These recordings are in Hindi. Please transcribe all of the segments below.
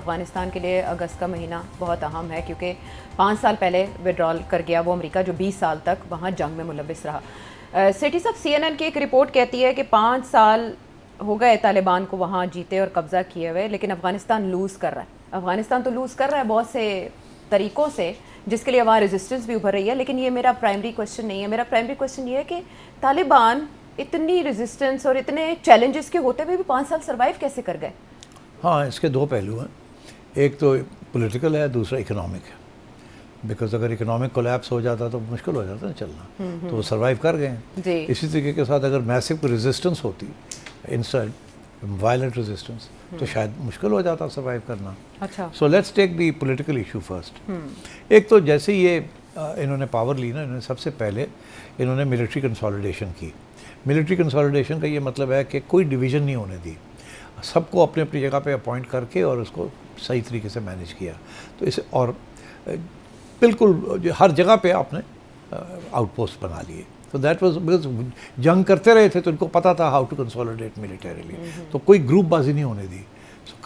अफगानिस्तान के लिए अगस्त का महीना बहुत अहम है क्योंकि 5 साल पहले विड्रॉल कर गया वो अमेरिका जो 20 साल तक वहाँ जंग में मुलविस रहा। सेठी साहब, CNN की एक रिपोर्ट कहती है कि 5 साल हो गए तालिबान को वहाँ जीते और कब्ज़ा किए हुए, लेकिन अफ़गानिस्तान लूज़ कर रहा है। अफ़गानिस्तान तो लूज़ कर रहा है बहुत से तरीक़ों से, जिसके लिए वहाँ रेजिस्टेंस भी उभर रही है। लेकिन ये मेरा प्राइमरी क्वेश्चन नहीं है। मेरा प्राइमरी क्वेश्चन ये है कि तालिबान इतनी रेजिस्टेंस और इतने चैलेंजेस के होते हुए भी 5 साल सर्वाइव कैसे कर गए? हाँ, इसके दो पहलू हैं। एक तो पॉलिटिकल है, दूसरा इकोनॉमिक है। बिकॉज अगर इकोनॉमिक कोलैप्स हो जाता तो मुश्किल हो जाता ना चलना, तो वो सर्वाइव कर गए। इसी तरीके के साथ अगर मैसिव रेजिस्टेंस होती, इंस्टेड वायलेंट रेजिस्टेंस, तो शायद मुश्किल हो जाता सर्वाइव करना। अच्छा, so let's take the political issue first. एक तो जैसे ये इन्होंने पावर ली ना, इन्होंने सबसे पहले इन्होंने मिलिट्री कंसोलिडेशन की। मिलिट्री कंसोलिडेशन का ये मतलब है कि कोई डिवीज़न नहीं होने दी, सबको अपनी अपनी जगह पे अपॉइंट करके और उसको सही तरीके से मैनेज किया। तो इसे और बिल्कुल हर जगह पे आपने आउटपोस्ट बना लिए। तो दैट वाज बिकॉज जंग करते रहे थे तो उनको पता था हाउ टू कंसोलिडेट मिलिटरीली, तो कोई ग्रुपबाजी नहीं होने दी,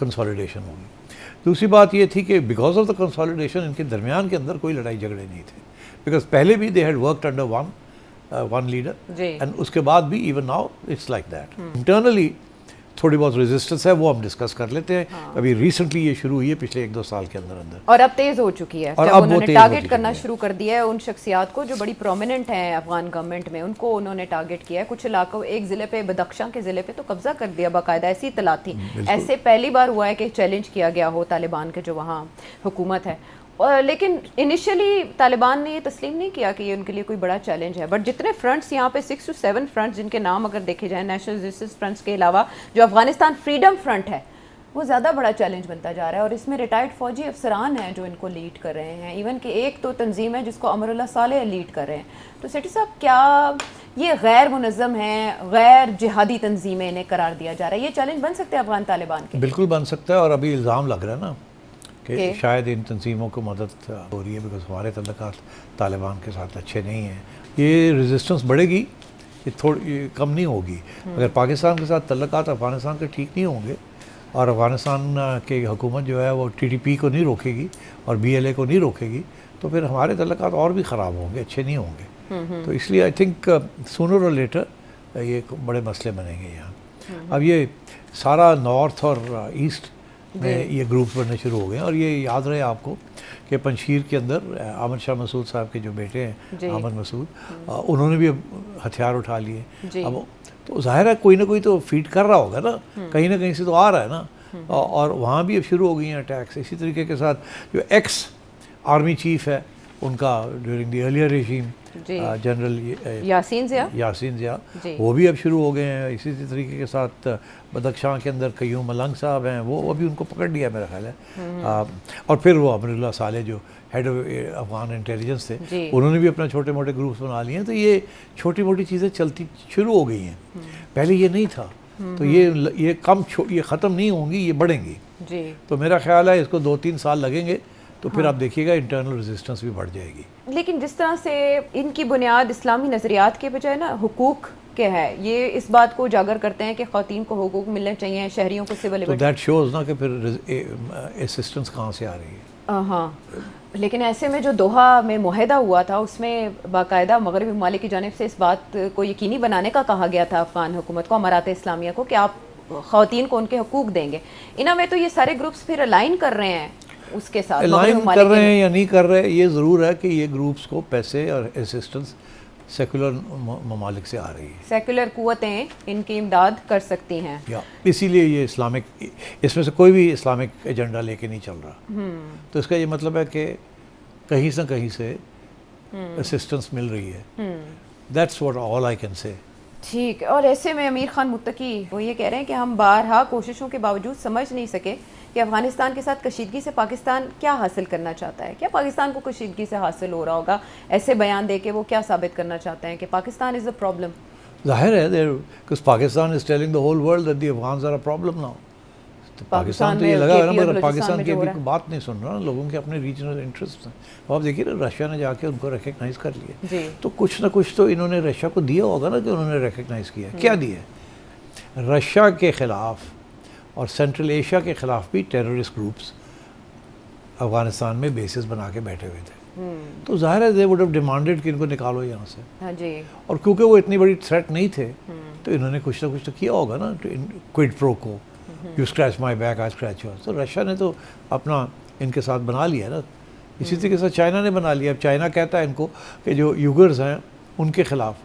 कंसोलिडेशन होगी। दूसरी बात ये थी कि बिकॉज ऑफ द कंसोलिडेशन इनके दरमियान के अंदर कोई लड़ाई झगड़े नहीं थे, बिकॉज पहले भी they had worked under one leader, and उसके बाद भी even now it's like that. Internally थोड़ी बहुत रेजिस्टेंस है, वो हम डिस्कस कर लेते हैं। हाँ। अभी रिसेंटली ये शुरू हुई है पिछले 1-2 साल के अंदर अंदर, और अब तेज़ हो चुकी है। और अब उन्होंने टारगेट करना शुरू कर दिया है उन शख्सियात को जो बड़ी प्रोमिनेंट हैं अफगान गवर्नमेंट में, उनको उन्होंने टारगेट किया है। कुछ इलाकों, एक ज़िले पे, बदख्शां के ज़िले पे तो कब्जा कर दिया बाकायदा, ऐसी इतला थी। ऐसे पहली बार हुआ है कि चैलेंज किया गया हो तालिबान के जो वहाँ हुकूमत है। और लेकिन इनिशियली तालिबान ने ये तस्लीम नहीं किया कि ये उनके लिए कोई बड़ा चैलेंज है। बट जितने फ्रंट्स यहाँ पे 6 से 7 फ्रंट्स जिनके नाम अगर देखे जाएं, नेशनल रेजिस्टेंस फ्रंट्स के अलावा जो अफगानिस्तान फ्रीडम फ्रंट है, वो ज़्यादा बड़ा चैलेंज बनता जा रहा है। और इसमें रिटायर्ड फ़ौजी अफसरान हैं जो इनको लीड कर रहे हैं। इवन कि एक तो तंजीम है जिसको अमरुल्लाह सालेह लीड कर रहे हैं। तो सेठी साहब, क्या ये गैर मुनज़्ज़म है, गैर जिहादी तंजीमें इन्हें करार दिया जा रहा है? ये चैलेंज बन सकते हैं अफगान तालिबान के? बिल्कुल बन सकता है। और अभी इल्ज़ाम लग रहा है ना कि शायद इन तंजीमों को मदद हो रही है, बिकॉज हमारे तल्लुकात तालिबान के साथ अच्छे नहीं हैं। ये रेजिस्टेंस बढ़ेगी, ये थोड़ी कम नहीं होगी। अगर पाकिस्तान के साथ तल्लुकात अफ़गानिस्तान के ठीक नहीं होंगे और अफ़गानिस्तान की हुकूमत जो है वो TTP को नहीं रोकेगी और BLA को नहीं रोकेगी, तो फिर हमारे तल्लुकात और भी ख़राब होंगे, अच्छे नहीं होंगे। तो इसलिए आई थिंक सूनर और लेटर ये बड़े मसले बनेंगे यहाँ। अब ये सारा नॉर्थ और ईस्ट में ये ग्रुप्स बनने शुरू हो गए हैं। और ये याद रहे आपको कि पंजशीर के अंदर अहमद शाह मसूद साहब के जो बेटे हैं, अहमद मसूद, उन्होंने भी अब हथियार उठा लिए। अब तो जाहिर है कोई ना कोई तो फीड कर रहा होगा ना कहीं से तो आ रहा है ना। और वहाँ भी अब शुरू हो गई हैं अटैक्स। इसी तरीके के साथ जो एक्स आर्मी चीफ है उनका during the earlier regime, general Yasin Zia, वो भी अब शुरू हो गए हैं। इसी तरीके के साथ बदख्शां के अंदर कयूम मलंग साहब हैं, वो अभी उनको पकड़ लिया मेरा ख्याल है। और फिर वो अमरुल्लाह सालेह जो हेड ऑफ अफगान इंटेलिजेंस थे, उन्होंने भी अपना छोटे मोटे ग्रुप्स बना लिए हैं। तो ये छोटी मोटी चीज़ें चलती शुरू हो गई हैं, पहले ये नहीं था। तो ये ख़त्म नहीं होंगी, ये बढ़ेंगी। तो मेरा ख्याल है इसको 2-3 साल लगेंगे, तो फिर आप देखिएगा इंटरनल रेजिस्टेंस भी बढ़ जाएगी। लेकिन जिस तरह से इनकी बुनियाद इस्लामी नज़रियात के बजाय ना हुकूक के है, ये इस बात को उजागर करते हैं कि ख़वातीन को हुकूक मिलने चाहिए, शहरियों को सिविल लिबर्टी। तो दैट शोज़ ना कि फिर असिस्टेंस कहाँ से आ रही है। हाँ, लेकिन ऐसे में जो दोहा में मुआहदा हुआ था उसमें बाकायदा मगरबी ममालिक की जानिब से इस बात को यकीनी बनाने का कहा गया था अफ़गान हुकूमत को, अमारात इस्लामिया को, कि आप ख़वातीन को उनके हुकूक देंगे। इना में तो ये सारे ग्रुप्स फिर अलाइन कर रहे हैं उसके साथ, अलाइन कर रहे हैं या नहीं कर रहे, ये ज़रूर है कि ये ग्रुप्स को पैसे और असिस्टेंस सेकुलर ममालिक से आ रही है। सेकुलर कुव्वतें इनकी इमदाद कर सकती हैं, या इसीलिए ये इस्लामिक, इसमें से कोई भी इस्लामिक एजेंडा लेके नहीं चल रहा। तो इसका ये मतलब है कि कहीं से कहीं से असिस्टेंस मिल रही है। That's what all I can say. ठीक। और ऐसे में अमीर खान मुत्तकी वो ये कह रहे हैं कि हम बारहा कोशिशों के बावजूद समझ नहीं सके कि अफ़गानिस्तान के साथ कशीदगी से पाकिस्तान क्या हासिल करना चाहता है। क्या पाकिस्तान को कशीदगी से हासिल हो रहा होगा? ऐसे बयान दे के वो क्या साबित करना चाहते हैं कि पाकिस्तान इज़ द प्रॉब्लम? जाहिर है because Pakistan is telling the whole world that the Afghans are a problem now. तो पाकिस्तान तो ये लगा है ना, मगर पाकिस्तान की अभी बात नहीं सुन रहा, लोगों के अपने रीजनल इंटरेस्ट हैं। आप देखिए ना, रशिया ने जाके उनको रिकग्नाइज कर लिया, तो कुछ ना कुछ तो इन्होंने रशिया को दिया होगा ना कि उन्होंने रिकग्नाइज किया। क्या दिया? रशिया के ख़िलाफ़ और सेंट्रल एशिया के ख़िलाफ़ भी टेररिस्ट ग्रुप्स अफ़गानिस्तान में बेसिस बना के बैठे हुए थे। तो जाहिर है दे वुड हैव डिमांडेड कि इनको निकालो यहाँ से। हाँ जी। और क्योंकि वो इतनी बड़ी थ्रेट नहीं थे तो इन्होंने कुछ ना कुछ तो किया होगा ना, क्विड प्रो को, you scratch my back I scratch yours. तो रशिया ने तो अपना इनके साथ बना लिया ना। इसी तरीके से चाइना ने बना लिया। अब चाइना कहता है इनको कि जो यूगर्स हैं उनके ख़िलाफ़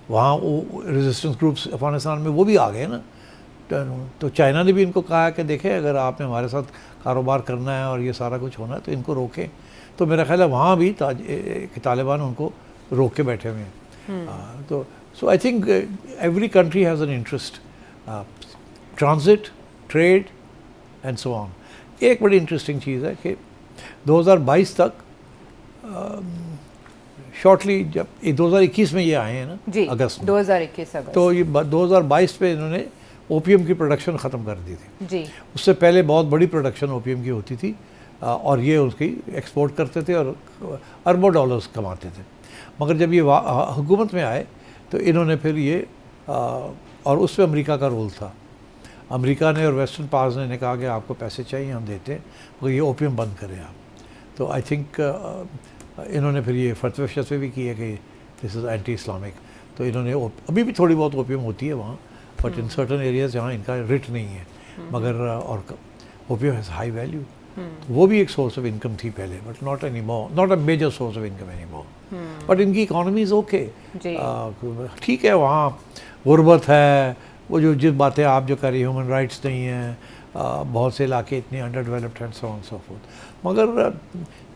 वहाँ वो रेजिस्टेंस ग्रुप्स अफ़गानिस्तान में वो भी आ गए ना। तो चाइना ने भी इनको कहा है कि देखें अगर आपने हमारे साथ कारोबार करना है और ये सारा कुछ होना है तो इनको रोकें। तो मेरा ख्याल है वहाँ भी तालिबान उनको रोक के बैठे हुए हैं। तो so I think every country has an interest, transit, trade and so on. एक बड़ी इंटरेस्टिंग चीज़ है कि 2022 तक शॉर्टली जब 2021 में ये आए हैं ना जी, अगस्त में, 2021 अगस्त, तो ये 2022 पे इन्होंने ओपीएम की प्रोडक्शन ख़त्म कर दी थी जी। उससे पहले बहुत बड़ी प्रोडक्शन ओपीएम की होती थी और ये उसकी एक्सपोर्ट करते थे और अरबों डॉलर्स कमाते थे। मगर जब ये हुकूमत में आए तो इन्होंने फिर ये और उसमें अमेरिका का रोल था। अमेरिका ने और वेस्टर्न पावर्स ने कहा कि आपको पैसे चाहिए हम देते हैं मगर ये ओपीएम बंद करें आप। तो आई थिंक इन्होंने फिर ये फतवे शतवे भी किए कि दिस इज़ एंटी इस्लामिक। तो इन्होंने अभी भी थोड़ी बहुत ओपीएम होती है वहाँ, बट इन सर्टन एरियाज जहाँ इनका रिट नहीं है, मगर और ओपीएम हैज़ हाई वैल्यू। वो भी एक सोर्स ऑफ इनकम थी पहले, but not any more, not a major source of income any more. But इनकी इकॉनमी इज़ ओके, ठीक है। वहाँ गुर्बत है, वो जो जिस बातें आप जो कह रही ह्यूमन राइट्स नहीं है, बहुत से इलाके इतने अंडर डेवलप्ड हैं, सो ऑन सो फोर्थ। मगर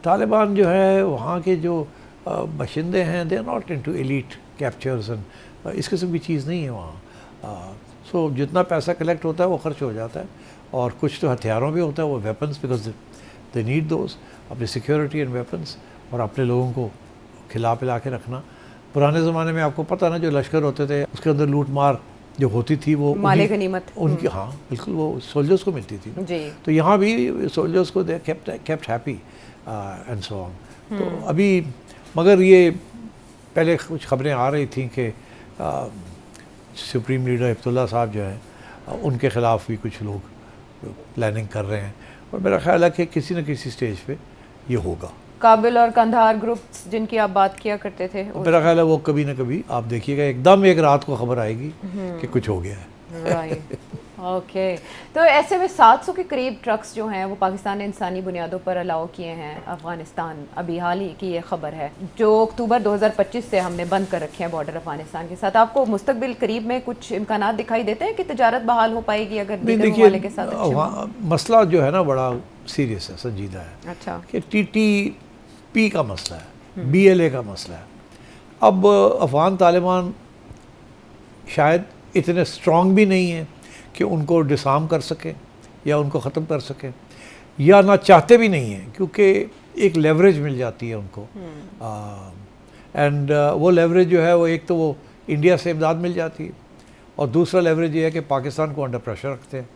तालिबान जो है वहाँ के जो बशिंदे हैं they are not into elite captures and इस किस्म की चीज़ नहीं है वहाँ। सो जितना पैसा कलेक्ट होता है वो खर्च हो जाता है और कुछ तो हथियारों भी होता है, वो weapons, because they need those, अपनी सिक्योरिटी एंड वेपन्स, और अपने लोगों को खिला पिला के रखना। पुराने ज़माने में आपको पता ना जो लश्कर होते थे उसके अंदर लूट मार जो होती थी वो माले गनीमत उनकी, हाँ बिल्कुल, वो सोल्जर्स को मिलती थी जी। तो यहाँ भी सोल्जर्स को they kept happy and so on. तो अभी मगर ये पहले कुछ खबरें आ रही थी कि सुप्रीम लीडर हिब्तुल्लाह साहब जो है उनके ख़िलाफ़ भी कुछ लोग प्लानिंग कर रहे हैं, और मेरा ख्याल है कि किसी न किसी स्टेज पे ये होगा। काबिल और कंधार ग्रुप्स जिनकी आप बात किया करते थे, मेरा ख्याल है वो कभी ना कभी आप देखिएगा एकदम एक रात को खबर आएगी कि कुछ हो गया है। Right, okay. तो ऐसे में 700 के करीब ट्रक्स जो हैं वो पाकिस्तान ने इंसानी बुनियादों पर अलाउ किए हैं अफ़गानिस्तान। अभी हाल ही की ये खबर है जो अक्टूबर 2025 से हमने बंद कर रखे हैं बॉर्डर अफ़गानिस्तान के साथ। आपको मुस्तकबिल करीब में कुछ इम्कानात दिखाई देते हैं कि तजारत बहाल हो पाएगी अगर दीगर ममालिक के साथ? मसला जो है ना बड़ा सीरियस है, संजीदा है। अच्छा, कि TTP का मसला है, BLA का मसला है। अब अफ़गान तालिबान शायद इतने स्ट्रॉन्ग भी नहीं है कि उनको डिसआर्म कर सकें या उनको ख़त्म कर सकें, या ना चाहते भी नहीं हैं, क्योंकि एक लेवरेज मिल जाती है उनको। एंड वो लेवरेज जो है वो एक तो वो इंडिया से इमदाद मिल जाती है, और दूसरा लेवरेज ये है कि पाकिस्तान को अंडर प्रेशर रखते हैं,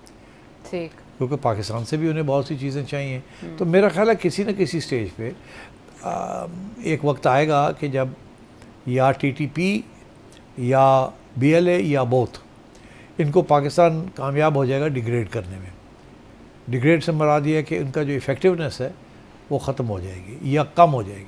ठीक, क्योंकि पाकिस्तान से भी उन्हें बहुत सी चीज़ें चाहिए। तो मेरा ख्याल है किसी न किसी स्टेज पे एक वक्त आएगा कि जब या TTP या BLA या बोथ, इनको पाकिस्तान कामयाब हो जाएगा डिग्रेड करने में। डिग्रेड से मराद ये है कि उनका जो इफ़ेक्टिवनेस है वो ख़त्म हो जाएगी या कम हो जाएगी।